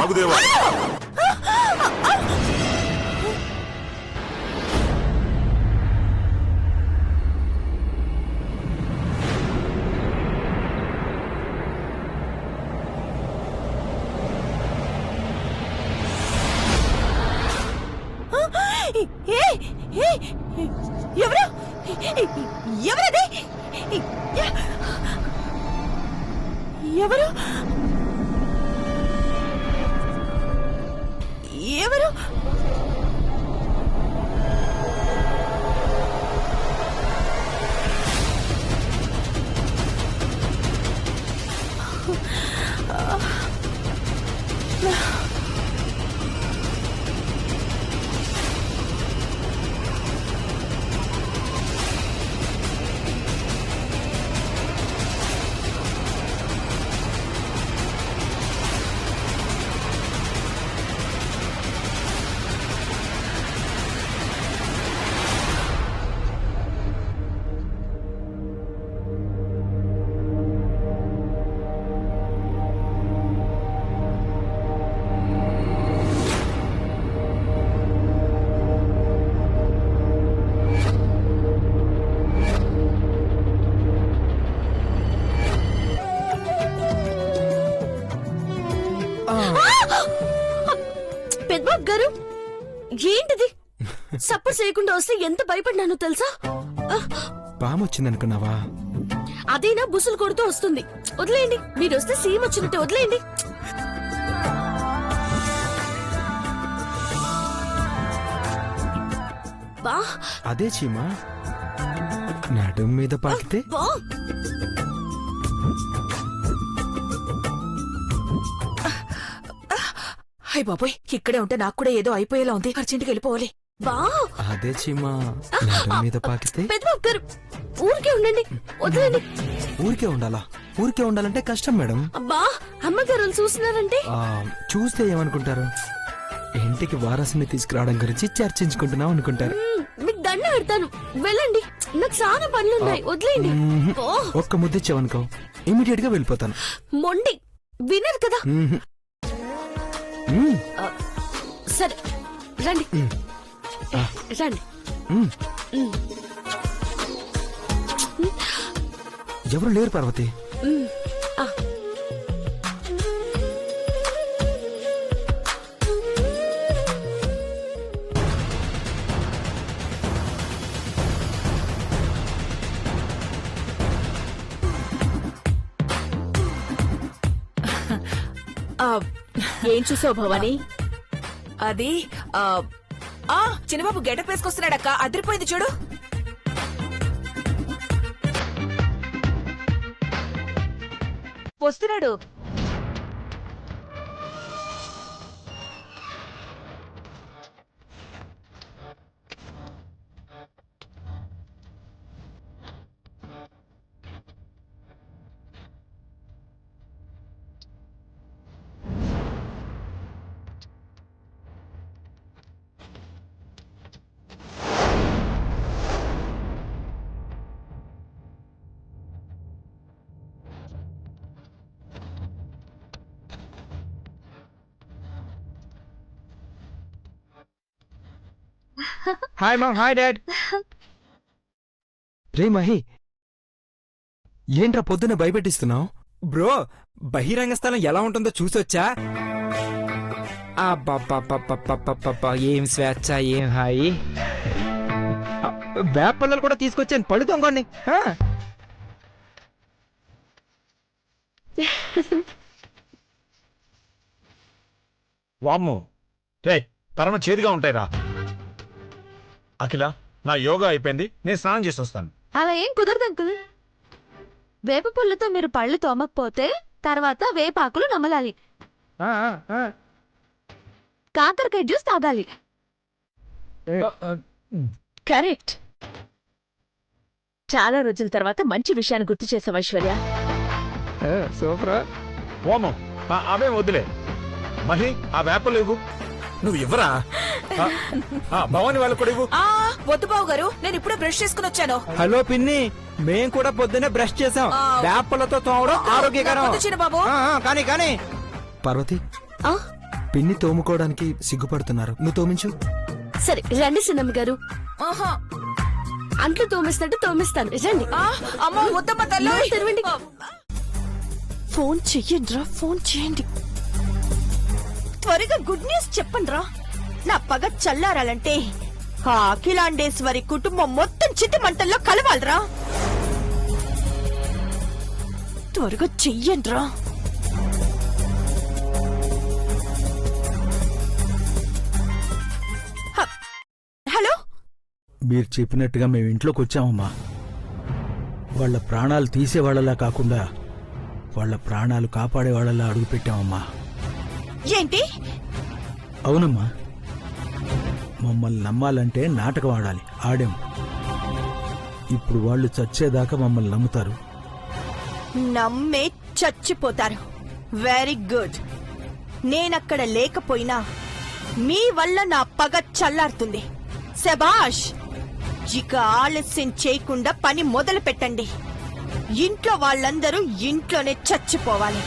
ఆగుదేవా ఎవరు ఎవరది ఎవరు ఎవరు పెద్దబాబు గారు ఏంటిది? సపోర్ట్ చేయకుండా వస్తే ఎంత భయపడినానో తెలుసా? పాము వచ్చిందనుకున్నావా? అదేనా బుసులు కొడుతూ వస్తుంది. వదిలేయండి, మీరు వస్తే సీమ్ వచ్చినట్టే వదిలేయండి. బా అదే చీమా నడుం మీద పాకితే బా హై బాబోయ్, ఇక్కడే ఉంటే నాకు కూడా ఏదో అయిపోయేలా ఉంది. అర్జెంట్కి వెళ్ళిపోవాలి. బా అదే చీమా నడుం మీద పాకితే. పెద్దబాబు గారు ఊరికే ఉండండి, వదిలేండి. ఊరికే ఉండాలా? ఊరికే ఉండాలంటే కష్టం మేడం. అబ్బా అమ్మగారు చూస్తున్నారంటే చూస్తే ఏమనుకుంటారు? ఇంటికి వారసుని తీసుకురావడం గురించి చర్చించుకుంటున్నాం అనుకుంటారు. మీకు దండ పెడతాను, వెళ్ళండి. నాకు చాలా పనులున్నాయి, వదిలేండి. ఒక్క ముద్దిచ్చావనుకో ఇమీడియట్ గా వెళ్ళిపోతాను. మొండి వినరు కదా. సరే రండి రండి. ఎవరు లేరు పార్వతి. ఏం చూసావు భవానీ? అది చిన్నబాబు గెటప్ వేసుకొస్తున్నాడక్క, అదిరిపోయింది చూడు. వస్తున్నాడు. Hi mom, hi dad. రే మహి, ఏంట్రా పొద్దున్న భయపెట్టిస్తున్నావు? బ్రో, బహిరంగ స్థలం ఎలా ఉంటుందో చూసొచ్చా? అబ్బా, ఏం స్వేచ్ఛ, ఏం హాయి. వేపల్లలు కూడా తీసుకొచ్చాను, పళ్ళు తొంగండి. వామ్మో రే, పరమ చేదుగా ఉంటాయిరా. అఖిల, నా యోగా అయిపోయింది, నేను స్నానం చేసి వస్తాను. అలా ఏం కుదరదు అంకుల్. వేప పుల్లతో మీరు పళ్ళు తోమకపోతే తర్వాత వేపాకులు నమలాలి. కాకరకాయ జ్యూస్ తాగాలి. కరెక్ట్. చాలా రోజుల తర్వాత మంచి విషయాన్ని గుర్తు చేసావు ఐశ్వర్య. సూపర్. వామ్మో, అవేం వద్దులే. మహి, ఆ వేపలు ఇవ్వు. నువ్వు ఇవ్వరా? భవాని వాళ్ళకు కూడా ఇవ్వు. ఆ వద్దు బాబు గారు, నేను ఇప్పుడే బ్రష్ చేసుకుని వచ్చాను. హలో పిన్ని, మేం కూడా పొద్దున్నే బ్రష్ చేసాం. ఆ. వేపలతో తోమడం ఆరోగ్యకరం. వద్దు చిన్న బాబు. కానీ కానీ పార్వతి, ఆ, పిన్ని తోముకోవడానికి సిగ్గుపడుతున్నారు, నువ్వు తోమించు. సరే రండి సిన్నమ్మ గారు. ఆహా. అంట్లు తోమిస్తాంటే తోమిస్తాను, రండి. ఆ, అమ్మో వద్దమ్మ తల్లి. నోరు తెరవండి. ఫోన్ చెయ్యండి రా, ఫోన్ చేయండి. త్వరగా గుడ్ న్యూస్ చెప్పండి రా. నా పగ చల్లారాలంటే ఆ అఖిలాండేశ్వరి కుటుంబం మొత్తం చితి మంటల్లో కలవాలరా. త్వరగా చెయ్యండి రా. హలో, మీరు చెప్పినట్టుగా మేము ఇంట్లోకి వచ్చామమ్మా. వాళ్ళ ప్రాణాలు తీసేవాళ్ళలా కాకుండా వాళ్ళ ప్రాణాలు కాపాడేవాళ్ళలా అడుగు పెట్టామమ్మా. ఏంటి? అవునమ్మా, మమ్మల్ని నమ్మాలంటే నాటకం ఆడాలి, ఆడాం. ఇప్పుడు వాళ్ళు చచ్చేదాకా మమ్మల్ని నమ్ముతారు. నమ్మే చచ్చిపోతారు. Very good. నేనక్కడ లేకపోయినా మీ వల్ల నా పగ చల్లారుతుంది. శబాష్. ఇక ఆలస్యం చేయకుండా పని మొదలు పెట్టండి. ఇంట్లో వాళ్ళందరూ ఇంట్లోనే చచ్చిపోవాలి.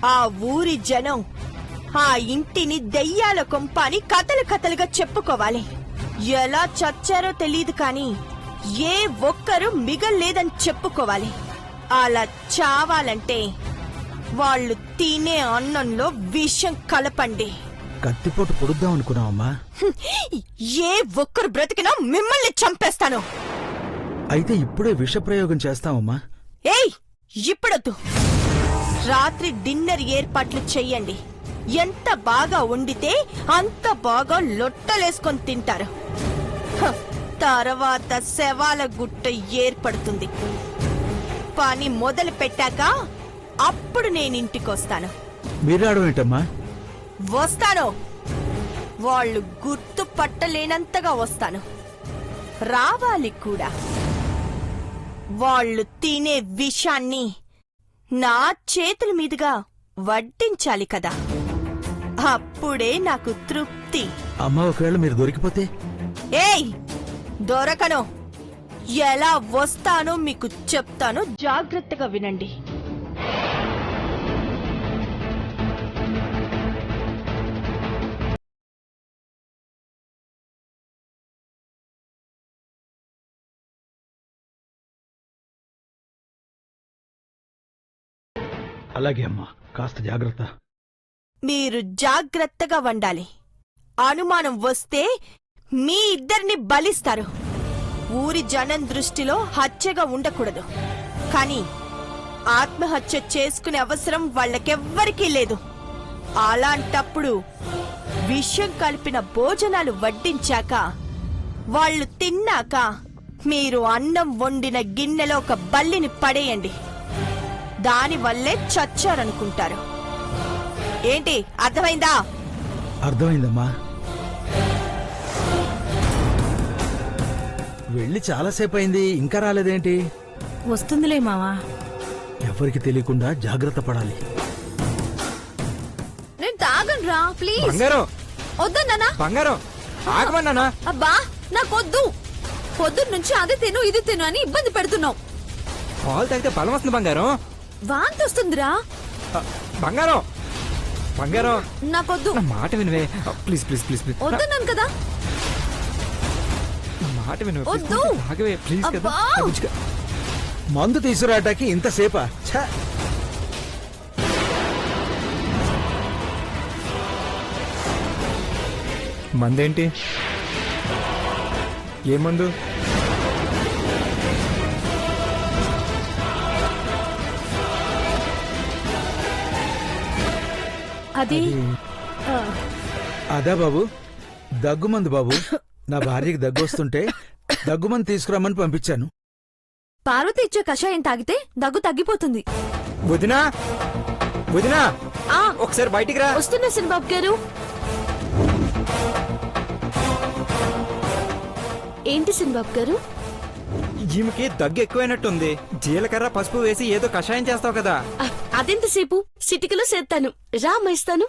ఆ ఊరి జనం ఆ ఇంటిని దెయ్యాల కొంప అని కథలు కథలుగా చెప్పుకోవాలి. ఎలా చచ్చారో తెలియదు కానీ ఏ ఒక్కరూ మిగల్లేదని చెప్పుకోవాలి. అలా చావాలంటే వాళ్ళు తినే అన్నంలో విషం కలపండి. కత్తిపోటు పొడుద్దాం అనుకున్నావమ్మా. ఏ ఒక్కరు బ్రతికినా మిమ్మల్ని చంపేస్తాను. అయితే ఇప్పుడే విషప్రయోగం చేస్తామమ్మా. ఏయ్, ఇప్పుడొద్దు. రాత్రి డిన్నర్ ఏర్పాట్లు చెయ్యండి. ఎంత బాగా వండితే అంత బాగా లొట్టలేసుకొని తింటారు. హ, తర్వాత శవాల గుట్ట ఏర్పడుతుంది. పని మొదలు పెట్టాక అప్పుడు నేను ఇంటికొస్తాను. మీరు రావడం ఏంటమ్మా? వస్తాను. వాళ్ళు గుర్తు పట్టలేనంతగా వస్తాను. రావాలి కూడా. వాళ్ళు తినే విషాన్ని నా చేతుల మీదుగా వడ్డించాలి కదా. అప్పుడే నాకు తృప్తి. అమ్మ, ఒకవేళ మీరు దొరికిపోతే? ఏయ్, దొరకను. ఎలా వస్తానో మీకు చెప్తాను, జాగ్రత్తగా వినండి. అలాగే అమ్మా, కాస్త జాగ్రత్త. మీరు జాగ్రత్తగా వండాలి. అనుమానం వస్తే మీ ఇద్దరిని బలిస్తారు. ఊరి జనం దృష్టిలో హత్యగా ఉండకూడదు. కానీ ఆత్మహత్య చేసుకునే అవసరం వాళ్ళకెవ్వరికీ లేదు. అలాంటప్పుడు విషం కలిపిన భోజనాలు వడ్డించాక వాళ్ళు తిన్నాక మీరు అన్నం వండిన గిన్నెలో ఒక బల్లిని పడేయండి. దానివల్లే చచ్చారనుకుంటారు. ఏంటి, అర్థమైందా? అర్థమైందమ్మా. వెళ్ళి చాలాసేపు అయింది, ఇంకా రాలేదేంటి? వస్తుందిలే మావా. ఎవరికి తెలియకుండా జాగ్రత్త పడాలి. నేను తాగను రా, ప్లీజ్. బంగారం, వద్దన్నా. బంగారం ఆగమన్నానా? అబ్బా, నాకొద్దు. పొద్దున్న నుంచి అది తిను ఇది తిను అని ఇబ్బంది పెడుతున్నావు. పాలు తాగితే బలం వస్తుంది బంగారం. వాంతి వస్తుందిరా. బంగారం, బంగారం నాకొద్దు. నా మాట వినవే ప్లీజ్ ప్లీజ్ ప్లీజ్ ప్లీజ్. వద్దన్నాను కదా. నా మాట వినవే వద్దు. ఆగవే ప్లీజ్ కదా. అబ్బా. బుజ్జిగా. మందు తీసుకురావటానికి ఇంతసేపా? ఛ! మందేంటి? ఏ మందు? అది అదా బాబు, దగ్గుమందు బాబు. నా భార్యకి దగ్గు వస్తుంటే దగ్గుమందు తీసుకురామని పంపించాను. పార్వతి ఇచ్చే కషాయం తాగితే దగ్గు తగ్గిపోతుంది. వదినా, వదినా ఆ, ఒకసారి బయటికి రా. వస్తున్నా సినిబాబు గారు. ఏంటి సినిబాబు గారు? ఈమెకి దగ్గు ఎక్కువైనట్టుంది. జీలకర్ర పసుపు వేసి ఏదో కషాయం చేస్తావు కదా. అదెంతసేపు? సిటికలో చేస్తాను. రా అమ్మా, ఇస్తాను.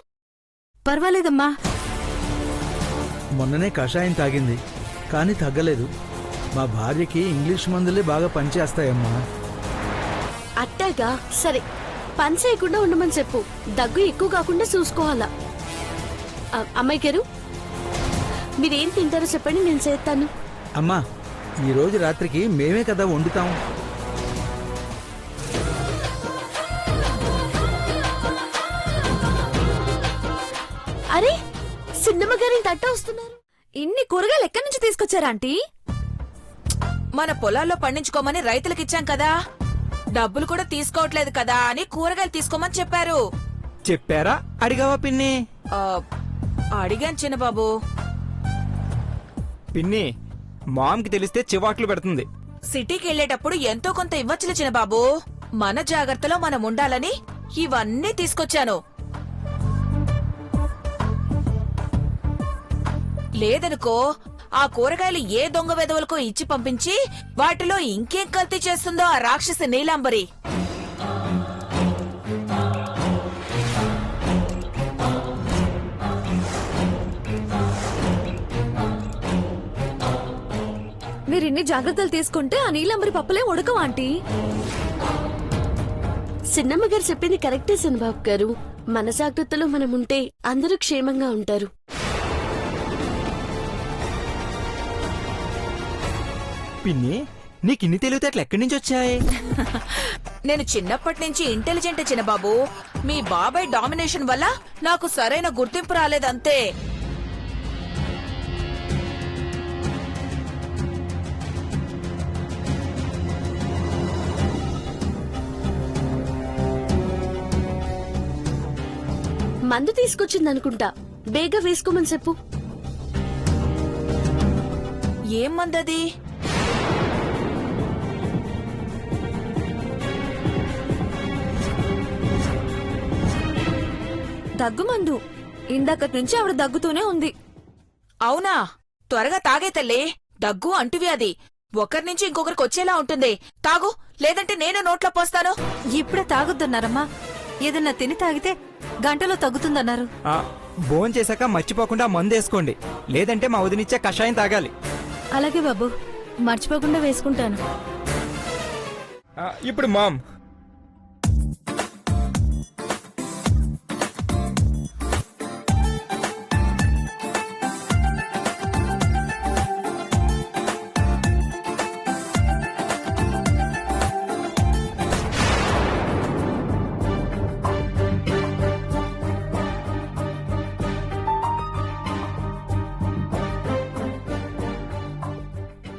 పర్వాలేదమ్మా. మొన్ననే కషాయం తాగింది కానీ తగ్గలేదు. మా భార్యకి ఇంగ్లీష్ మందులే బాగా పనిచేస్తాయమ్మా. అట్టాగా సరే, పని చేయకుండా ఉండమని చెప్పు. దగ్గు ఎక్కువ కాకుండా చూసుకోవాలా. అమ్మాయి గారు, మీరేం తింటారో చెప్పండి, నేను చేస్తాను. అమ్మా, ఈ రోజు రాత్రికి మేమే కదా వండుతాం. అరే, సిన్నమ్మ గారి తట్ట వస్తున్నారు. ఇన్ని కూరగాయలు ఎక్కడి నుంచి తీసుకొచ్చారా ఆంటీ? మన పొలాల్లో పండించుకోమని రైతులకిచ్చాం కదా, డబ్బులు కూడా తీసుకోవట్లేదు కదా అని కూరగాయలు తీసుకోమని చెప్పారు. చెప్పారా అడిగావా పిన్ని? ఆ, అడిగాను చిన్నబాబు. పిన్ని, మామ్కి తెలిస్తే చివాట్లు పెడుతుంది. సిటీకి వెళ్లేటప్పుడు ఎంతో కొంత ఇవ్వచ్చులే చిన్నబాబు. మన జాగ్రత్తలో మనం ఉండాలని ఇవన్నీ తీసుకొచ్చాను. లేదనుకో, ఆ కూరగాయలు ఏ దొంగ వెధవలకో ఇచ్చి పంపించి వాటిలో ఇంకేం కల్తీ చేస్తుందో ఆ రాక్షసి నీలాంబరి. మీరు ఇన్ని జాగ్రత్తలు తీసుకుంటే ఆ నీలంబరి పప్పులే ఉడకవా ఆంటీ? సిన్నమ్మ గారు చెప్పింది కరెక్టే సన్బాబు గారు. మన జాగ్రత్తలో మనం ఉంటే అందరూ క్షేమంగా ఉంటారు. పిన్ని, నీకు ఇన్ని తెలివితేటలు ఎక్కడి నుంచి వచ్చాయి? నేను చిన్నప్పటి నుంచి ఇంటెలిజెంట్ చిన్నబాబు. మీ బాబాయ్ డామినేషన్ వల్ల నాకు సరైన గుర్తింపు రాలేదంతే. మందు తీసుకొచ్చిందనుకుంటా, బేగా వేసుకోమని చెప్పు. ఏం మందది? దగ్గుమందు. ఇందాకటి నుంచి ఆవిడ దగ్గుతూనే ఉంది. అవునా? త్వరగా తాగే తల్లి. దగ్గు అంటువ్యాధి ఒకరి నుంచి ఇంకొకరికి వచ్చేలా ఉంటుంది. తాగు, లేదంటే నేను నోట్లో పోస్తాను. ఇప్పుడే తాగొద్దన్నారమ్మా. ఏదన్నా తిని తాగితే గంటలో తగ్గుతుందన్నారు. భోజనం చేశాక మర్చిపోకుండా మందేసుకోండి, లేదంటే మా వదినిచ్చే కషాయం తాగాలి. అలాగే బాబు, మర్చిపోకుండా వేసుకుంటాను. ఇప్పుడు మామ్,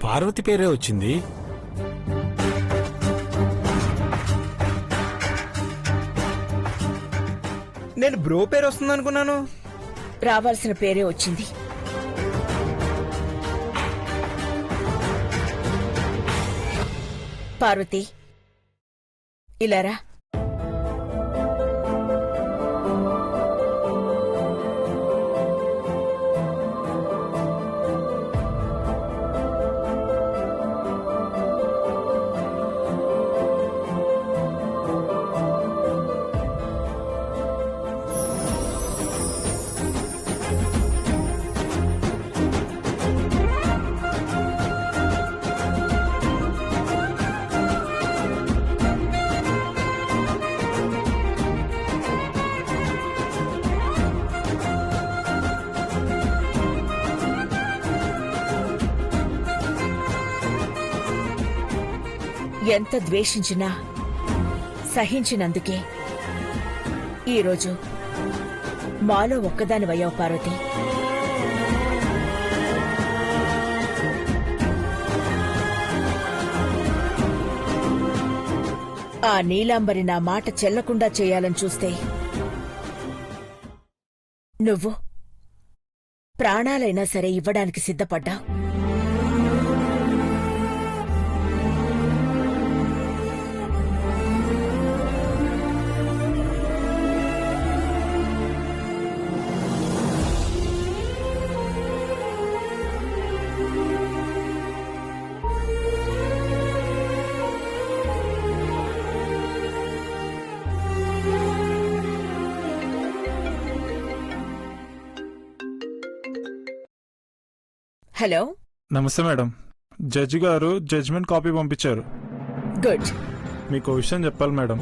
పార్వతి పేరే వచ్చింది. నేను బ్రో పేరు వస్తుంది అనుకున్నాను. రావాల్సిన పేరే వచ్చింది. పార్వతి, ఇలారా. ఎంత ద్వేషించినా సహించినందుకే ఈరోజు మాలో ఒక్కదానివయ్యావు పార్వతి. ఆ నీలాంబరి నా మాట చెల్లకుండా చేయాలని చూస్తే నువ్వు ప్రాణాలైనా సరే ఇవ్వడానికి సిద్ధపడ్డావు. హలో. నమస్తే మేడం. జడ్జి గారు జడ్జిమెంట్ కాపీ పంపించారు. గుడ్. మీకు విషయం చెప్పాలి మేడం.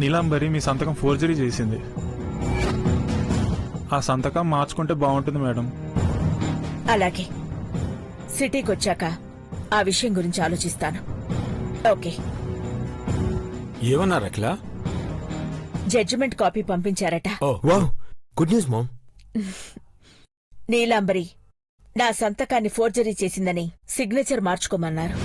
నీలాంబరి మీ సంతకం ఫోర్జరీ చేసింది. ఆ సంతకం మార్చుకుంటే బాగుంటుంది మేడం. అలాగే, సిటీకి వచ్చాక ఆ విషయం గురించి ఆలోచిస్తాను. ఓకే. ఏమన్నారు అఖిల? జడ్జిమెంట్ కాపీ పంపించారట. Oh wow, good news mom. Neelambari నా సంతకాన్ని ఫోర్జరీ చేసిందని సిగ్నేచర్ మార్చుకోమన్నారు.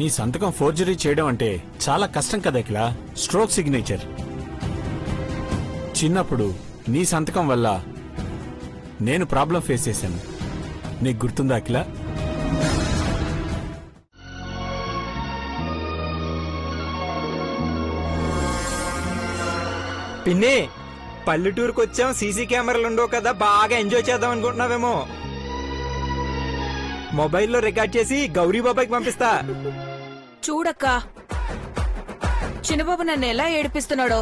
నీ సంతకం ఫోర్జరీ చేయడం అంటే చాలా కష్టం కదా అఖిల. Stroke signature. చిన్నప్పుడు నీ సంతకం వల్ల నేను ప్రాబ్లం ఫేస్ చేశాను. నీకు గుర్తుందా అఖిల? పిన్ని, పల్లెటూరుకు వచ్చాం, సీసీ కెమెరాలు ఉండవు కదా, బాగా ఎంజాయ్ చేద్దాం అనుకుంటున్నావేమో. మొబైల్లో రికార్డ్ చేసి గౌరీ బాబాయ్కి పంపిస్తా. చూడక్క, చిన్నబాబు నన్ను ఎలా ఏడిపిస్తున్నాడో.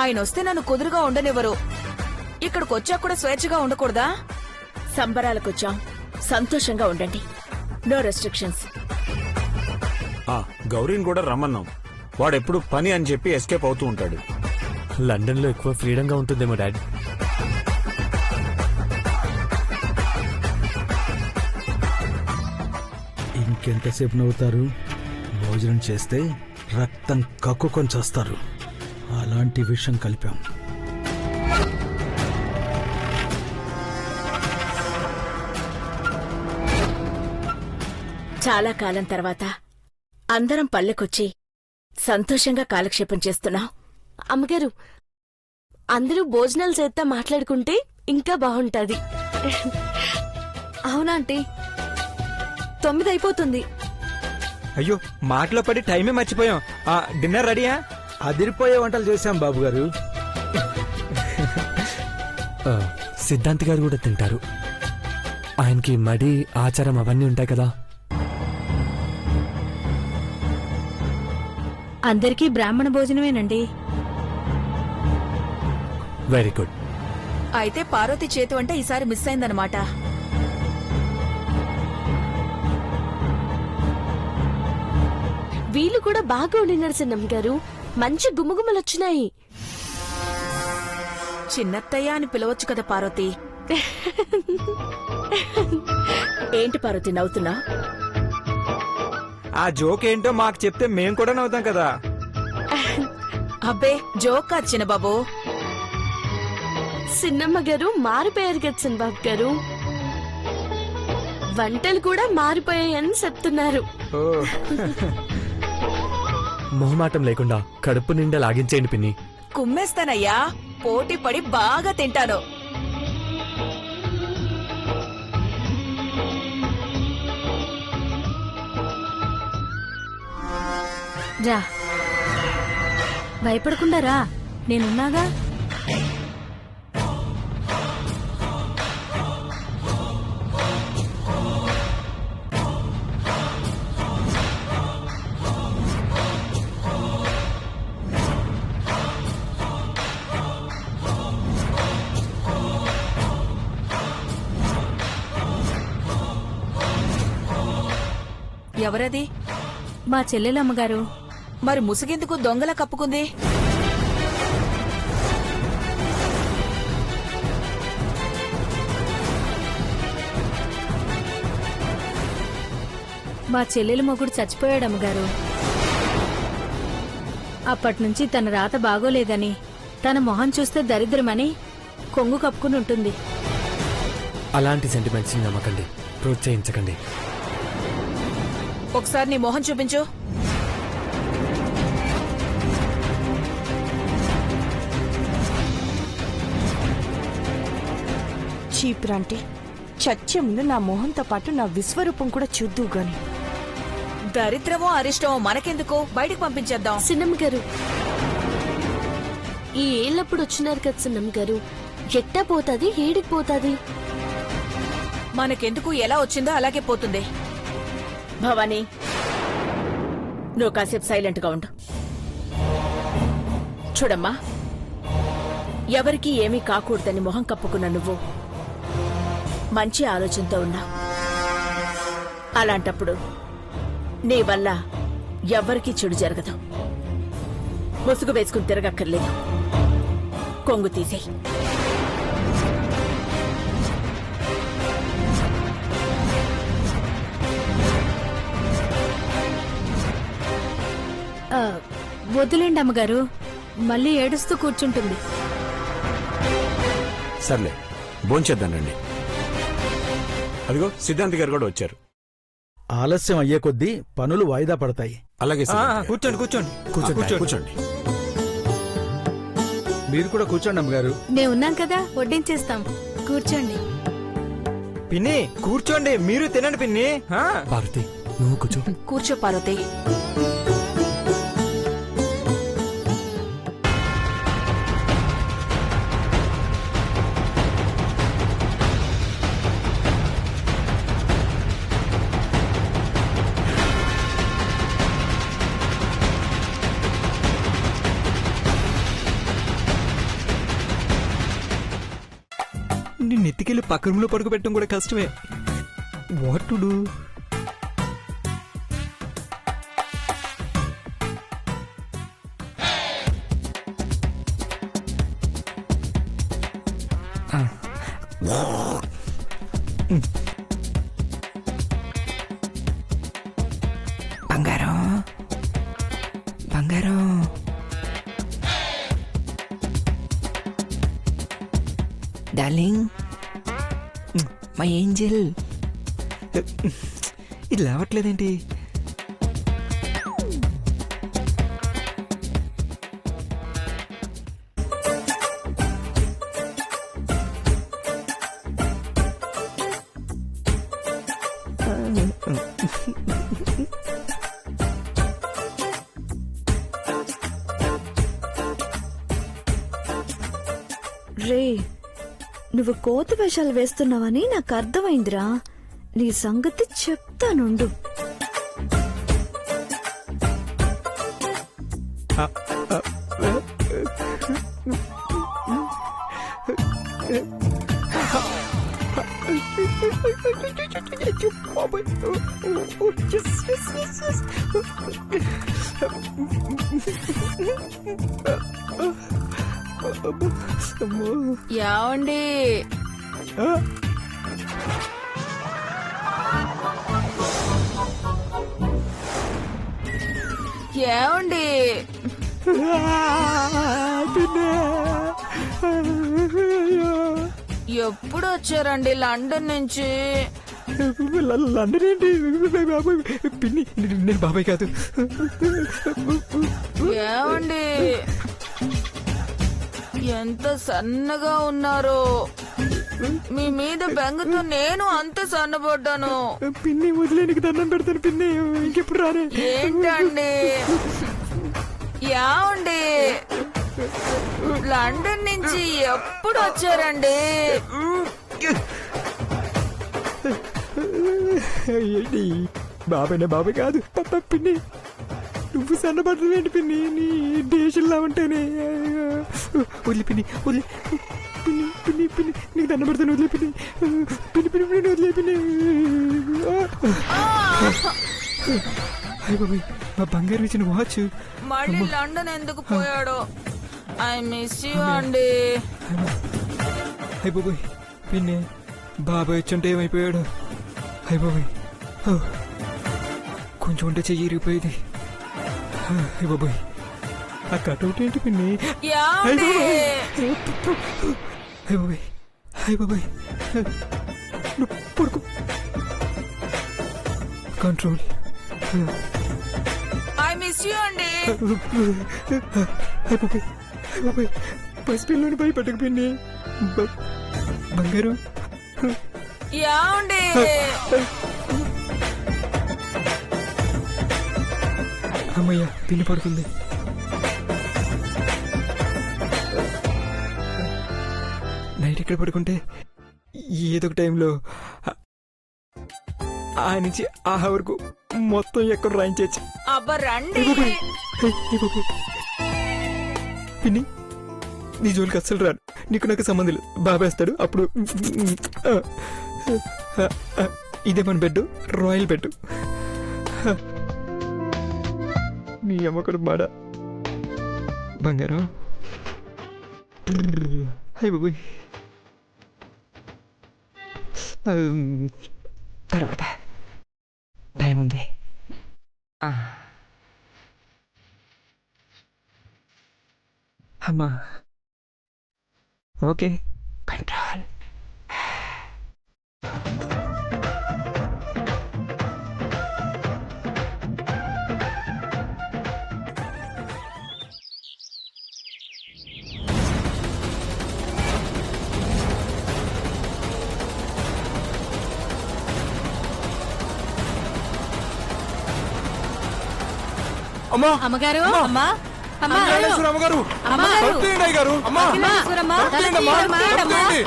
ఆయన వస్తే నన్ను కుదురుగా ఉండనివ్వరు. ఇక్కడికి వచ్చాక కూడా స్వేచ్ఛగా ఉండకూడదా? సంబరాలకొచ్చాం, సంతోషంగా ఉండండి. No restrictions. గౌరీని కూడా రమ్మన్నాం. వాడెప్పుడు పని అని చెప్పి ఎస్కేప్ అవుతూ ఉంటాడు. లండన్ లో ఎక్కువ ఫ్రీడమ్ గా ఉంటుందేమో డాడ్. ఇంకెంతసేపు నవ్వుతారు? భోజనం చేస్తే రక్తం కక్కుకొని చేస్తారు. అలాంటి విషయం కలిపాం. చాలా కాలం తర్వాత అందరం పల్లెకొచ్చి సంతోషంగా కాలక్షేపం చేస్తున్నాం. అమ్మగారు, అందరూ భోజనాలు చేస్తా మాట్లాడుకుంటే ఇంకా బాగుంటది. అవునాంటీ, 9 అయిపోతుంది. అయ్యో, మాటలో పడి టైమే మర్చిపోయాం. డిన్నర్ రెడీయా? అదిరిపోయే వంటలు చేశాం బాబు గారు. సిద్ధాంత్ గారు కూడా తింటారు. ఆయనకి మడి ఆచారం అవన్నీ ఉంటాయి కదా. అందరికీ బ్రాహ్మణ భోజనమేనండి. Very good. అయితే పార్వతి చేతు అంటే ఈసారి మిస్ అయిందనమాట. వీళ్ళు కూడా బాగా వండినారు సిన్నం గారు. మంచి గుమ్మగుమ్మలొచ్చినాయి. చిన్నత్తయ్య అని పిలవచ్చు కదా పార్వతి. ఏంటి పార్వతి నవ్వుతున్నా? ఆ జోక్ ఏంటో మాకు చెప్తే మేం కూడా నవ్వుతాం కదా. అబ్బే, జోక్ కాదు చిన్నబాబు. సిన్నమ్మ గారు మారిపోయారు కదా సిన్బాబు గారు. వంటలు కూడా మారిపోయాయని చెప్తున్నారు. ఓ మొహమాటం లేకుండా కడుపు నిండా లాగించేయండి పిన్ని. కుమ్మేస్తానయ్యా, పోటీ పడి బాగా తింటాను. రా, భయపడకుండా రా, నేనున్నాగా. ఎవరది? మా చెల్లెలమ్మగారు. మరి ముసుగెందుకు దొంగలా కప్పుకుంది? మా చెల్లెలు మొగుడు చచ్చిపోయాడమ్మగారు. అప్పట్నుంచి తన రాత బాగోలేదని, తన మొహం చూస్తే దరిద్రమని కొంగు కప్పుకుని ఉంటుంది. అలాంటి సెంటిమెంట్స్ ని నమ్మకండి, ప్రోత్సహించకండి. ఒకసారి నీ మొహం చూపించు. చీపురంటే చచ్చే ముందు నా మొహంతో పాటు నా విశ్వరూపం కూడా చూద్దు గాని. దరిద్రమో అరిష్టమో మనకెందుకు, బయటికి పంపించేద్దాం. సిన్నమ్మ గారు, ఈ ఏళ్ళప్పుడు వచ్చినారు కదా సిన్నమ్మ గారు. ఎట్టా పోతాది, ఏడికి పోతాది? మనకెందుకు ఎలా వచ్చిందో అలాగే పోతుంది. భవానీ, నువ్వు కాసేపు సైలెంట్ గా ఉండు. చూడమ్మా, ఎవరికీ ఏమీ కాకూడదని మొహం కప్పుకున్న నువ్వు మంచి ఆలోచనతో ఉన్నావు. అలాంటప్పుడు నీ వల్ల ఎవ్వరికీ చెడు జరగదు. ముసుగు వేసుకుని తిరగక్కర్లేదు. కొంగు తీసేయి. వదిలేండి అమ్మగారు, మళ్ళీ ఏడుస్తూ కూర్చుంటుంది. సర్లే, భోంచేద్దానండి. అదిగో సిద్ధాంత్ గారు కూడా వచ్చారు. ఆలస్యం అయ్యే కొద్దీ పనులు వాయిదా పడతాయి. అలాగే సిద్ధాంత్ గారు. కూర్చోండి కూర్చోండి కూర్చోండి కూర్చోండి. మీరు కూడా కూర్చోండి అమ్మగారు. నేను ఉన్నాం కదా, వడ్డించేస్తాం. కూర్చోండి. పిన్ని కూర్చోండి, మీరు తినండి పిన్ని. పార్వతి నువ్వు కూర్చో. కూర్చో పార్వతి. నేను నెత్తికెళ్ళి పక్క రూమ్ లో పడుకోబెట్టడం కూడా కష్టమే. What to do? బంగారం బంగారం, డార్లింగ్, మై ఏంజెల్. ఇది లేవట్లేదేంటి? రే, నువ్వు కోతి వేషాలు వేస్తున్నావని నాకు అర్థమైందిరా. నీ సంగతి చెప్తానుండు. యావండి, ఏమండి? ఎప్పుడు వచ్చారండి లండన్ నుంచి? లండన్ ఏంటి పిన్ని? నేను బాబాయ్ కాదు. ఏమండి, ఎంత సన్నగా ఉన్నారో. మీ మీద బెంగతో నేను అంత సన్నబడ్డాను. పిన్ని వదిలేనికి దండం పెడతాను పిన్ని, ఇంకెప్పుడు రానే. ఏంటండి? యావండి, లండన్ నుంచి ఎప్పుడు వచ్చారండి? ఏంటి బాబాయ్నే బాబాయ్ కాదు పిన్ని. నువ్వు సన్నబడ్డం ఏంటి పిన్ని? నీ డేషన్లా ఉంటేనే. వదిలి పిన్ని, వదిలి పిన్ని పిన్ని పిన్ని, నీకు దండం పెడతాను. వదిలే పిన్ని, పిన్ని పిన్ని పిన్ని, వదిలే పిన్ని. అయ్య బాబాయ్, మా బంగారు ఇచ్చిన వాచ్. మళ్ళీ లండన్ ఎందుకు పోయాడో? ఐ మిస్ యూ అండి. అయ్య బాబాయ్, పిన్ని బాబాయ్ వచ్చంటే ఏమైపోయాడు? అయ్య బాబాయ్, కొంచెం ఉంటే చెయ్యి ఇరిగిపోయేది. అయ్య బాబాయ్, ఆ కటౌట్ ఏంటి పిన్ని? అయ్య బాబాయ్, అయ్య బాబాయ్, నువ్వు పడుకో. కంట్రోల్. ఐ మిస్ యూ అండి. అయ్య బాబాయ్, అయ్య బాబాయ్, పసిపిల్లని భయపెట్టకు పిన్ని. బంగారు. యావండి, అమ్మయ్య, పిన్ని పడుతుంది. నైట్ ఇక్కడ పడుకుంటే ఏదో ఒక టైంలో ఆ నుంచి ఆహా వరకు మొత్తం ఎక్కడ రాయించచ్చు. అబ్బా రండి. పిన్ని నీ జోలికి అస్సలు రాను, నీకు నాకు సంబంధం లేదు. బాబేస్తాడు అప్పుడు. ఇదే మన బెడ్, రాయల్ బెడ్. నీ అమ్మకడు మాడ బంగారం. హై బాబోయ్. తర్వాత టైం ఉంది. అమ్మా ఓకే కంట్రోల్. అమ్మా అమ్మగారు అమ్మా అమ్మా జ్ఞానేశ్వరి అమ్మగారు, అమ్మగారు. తలుపు తీయండి అయ్యగారు. అమ్మా జ్ఞానేశ్వరమ్మా, తలుపు తీయండి అమ్మా, తలుపు తీయండి తలుపు తీయండి.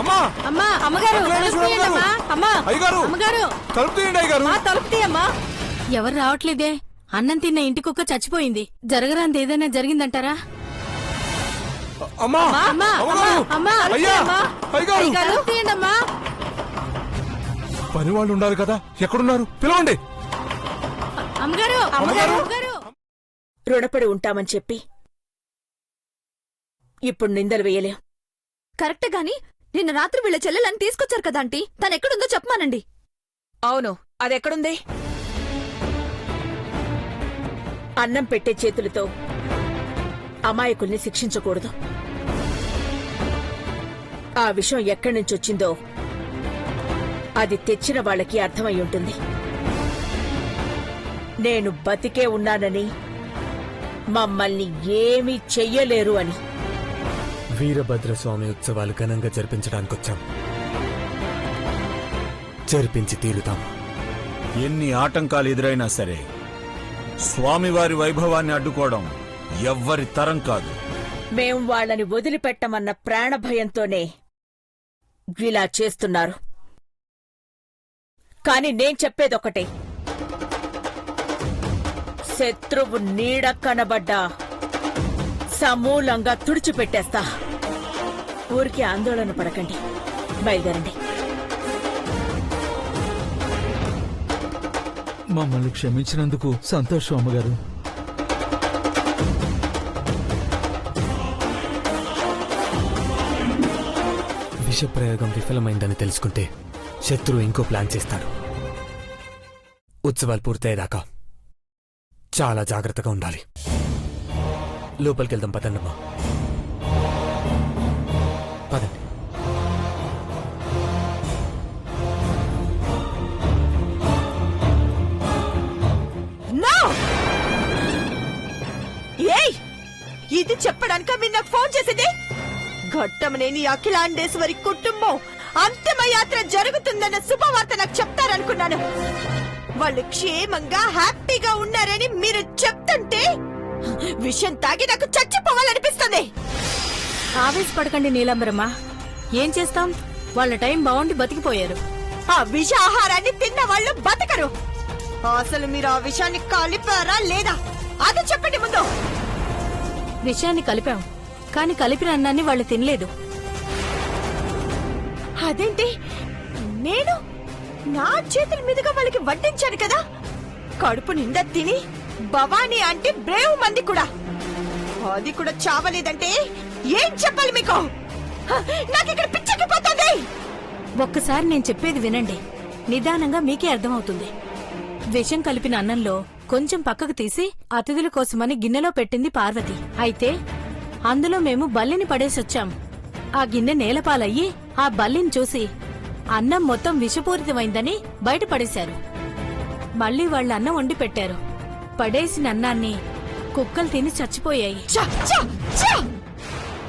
అమ్మా అమ్మా అమ్మగారు జ్ఞానేశ్వరి తలుపు తీయండి అమ్మగారు. అమ్మా. అమ్మా అయ్యగారు అమ్మగారు తలుపు తీయండి అయ్యగారు. తలుపు తీయమ్మా. ఎవరు రావట్లేదే? అన్నం తిన్న ఇంటి కుక్క చచ్చిపోయింది. జరగరాంది ఏదైనా జరిగిందంటారా? అమ్మా అమ్మా అమ్మగారు, అమ్మా అయ్యా అయ్యగారు. తలుపు తీయండి అమ్మా. పని వాళ్ళు ఉండాలి కదా, ఎక్కడున్నారు? పిలవండి. అమ్మగారు అమ్మగారు. అమ్మగారు రుణపడి ఉంటామని చెప్పి ఇప్పుడు నిందలు వేయలేం. కరెక్ట్ గాని నిన్న రాత్రి వీళ్ళ చెల్లెలని తీసుకొచ్చారు కదా ఆంటీ, తను ఎక్కడుందో చెప్పమానండి. అవును, అదెక్కడుంది? అన్నం పెట్టే చేతులతో అమాయకుల్ని శిక్షించకూడదు. ఆ విషయం ఎక్కడి నుంచొచ్చిందో అది తెచ్చిన వాళ్ళకి అర్థమై ఉంటుంది. నేను బతికే ఉన్నానని, మమ్మల్ని ఏమీ చెయ్యలేరు అని. వీరభద్రస్వామి ఉత్సవాలు ఘనంగా జరిపించడానికొచ్చాం. జరిపించి తీరుతాం. ఎన్ని ఆటంకాలు ఎదురైనా సరే స్వామివారి వైభవాన్ని అడ్డుకోవడం ఎవ్వరి తరం కాదు. మేం వాళ్ళని వదిలిపెట్టమన్న ప్రాణభయంతోనే ఇలా చేస్తున్నారు. కాని నేను చెప్పేదొకటే, శత్రువు నీడ కనబడ్డా సమూలంగా తుడిచిపెట్టేస్తా. ఊరికి ఆందోళన పడకండి, బయలుదేరండి. మమ్మల్ని క్షమించినందుకు సంతోషం అమ్మగారు. విషప్రయోగం విఫలమైందని తెలుసుకుంటే శత్రువు ఇంకో ప్లాన్ చేస్తాడు. ఉత్సవాలు పూర్తయ్యేదాకా చాలా జాగ్రత్తగా ఉండాలి. లోపలికెళ్దాం పదండమ్మా. పదండి. ఏయ్, ఇది చెప్పడానిక మీరు నాకు ఫోన్ చేసింది? ఘట్టమనేని అఖిలాండేశ్వరి కుటుంబం అంతిమయాత్ర జరుగుతుందన్న శుభవార్త నాకు చెప్తారనుకున్నాను. వాళ్ళు క్షేమంగా హ్యాపీగా ఉన్నారని మీరు చెప్తుంటే విషయం తాగి నాకు చచ్చిపోవాలనిపిస్తుంది. ఆవేశపడకండి నీలంబరమ్మా. ఏం చేస్తాం, వాళ్ళ టైం బాగుండి బతికిపోయారు. ఆ విష ఆహారాన్ని తిన్న వాళ్ళు బతకరు. అసలు మీరు ఆ విషయాన్ని కలిపారా లేదా అది చెప్పండి ముందు. విషయాన్ని కలిపాం, కాని కలిపిన అన్నాన్ని వాళ్ళు తినలేదు. అదేంటి, నేను నా చేతుల మీదుగా వాళ్ళకి వడ్డించాను కదా. కడుపు నిండా తిని భవానీ అంటే బ్రేవ్ మంది కూడా, అది కూడా చావలేదంటే ఏం చెప్పాలి మీకు? నాకు ఇక్కడ పిచ్చెక్కిపోతుంది. ఒక్కసారి నేను చెప్పేది వినండి, నిదానంగా మీకే అర్థమవుతుంది. విషం కలిపిన అన్నంలో కొంచెం పక్కకు తీసి అతిథుల కోసమని గిన్నెలో పెట్టింది పార్వతి. అయితే అందులో మేము బల్లిని పడేసొచ్చాం. ఆ గిన్నె నేలపాలయ్యి ఆ బల్లిని చూసి అన్నం మొత్తం విషపూరితమైందని బయటపడేశారు. మళ్లీ వాళ్ళ అన్నం వండి పెట్టారు. పడేసిన అన్నాన్ని కుక్కలు తిని చచ్చిపోయాయి.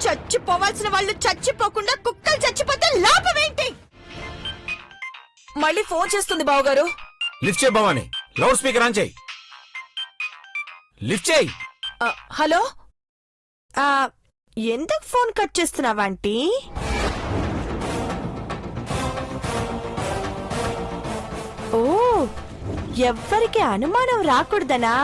చచ్చిపోవాల్సిన వాళ్ళు చచ్చిపోకుండా కుక్కలు చచ్చిపోతే లాభమేంటి? మళ్ళీ ఫోన్ చేస్తుంది బావగారు. లిఫ్ట్ చేయి భవాని, లౌడ్ స్పీకర్ ఆన్ చేయి. లిఫ్ట్ చేయి. హలో, ఎందుకు ఫోన్ కట్ చేస్తున్నావాంటీ? ఎవ్వరికి అనుమానం రాకూడదనా?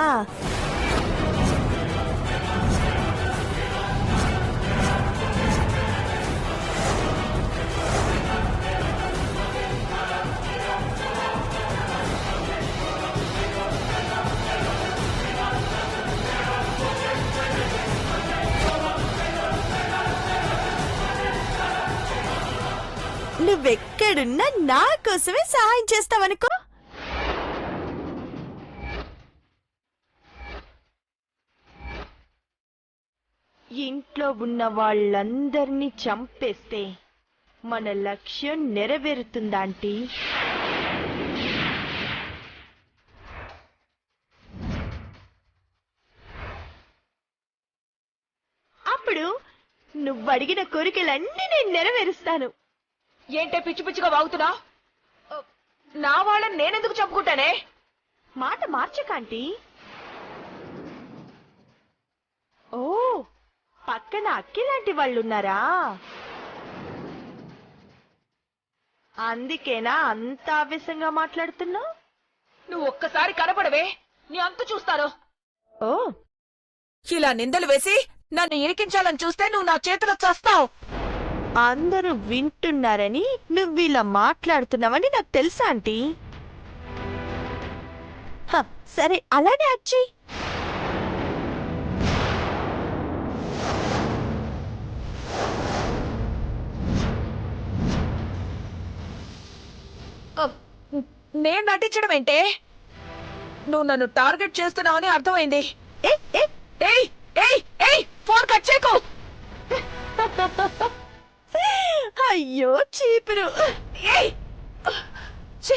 నువ్వెక్కడున్నా నా కోసమే సహాయం చేస్తావనుకో. ఇంట్లో ఉన్న వాళ్ళందర్నీ చంపేస్తే మన లక్ష్యం నెరవేరుతుందాంటీ. అప్పుడు నువ్వడిగిన కోరికలన్నీ నేను నెరవేరుస్తాను. ఏంటే పిచ్చి పిచ్చిగా వాగుతున్నా? నా వాళ్ళని నేనెందుకు చెప్పుకుంటానే? మాట మార్చకాంటీ. ఓ, పక్కన అక్కిలాంటి వాళ్ళున్నారా? అందుకేనా అంత ఆవేశంగా మాట్లాడుతున్నావు? నువ్వు ఒక్కసారి కనపడవే, నీ అంతు చూస్తాను. ఓ, ఇలా నిందలు వేసి నన్ను ఇరికించాలని చూస్తే నువ్వు నా చేతిలో చస్తావు. అందరూ వింటున్నారని నువ్విలా మాట్లాడుతున్నావని నాకు తెలుసా ఆంటీ? సరే, అలానే అచ్చి. నేను నటించడం ఏంటే? నువ్వు నన్ను టార్గెట్ చేస్తున్నావని అర్థమైంది. ఫోన్ కట్ చేయకు. అయ్యో చీపురు. ఛీ!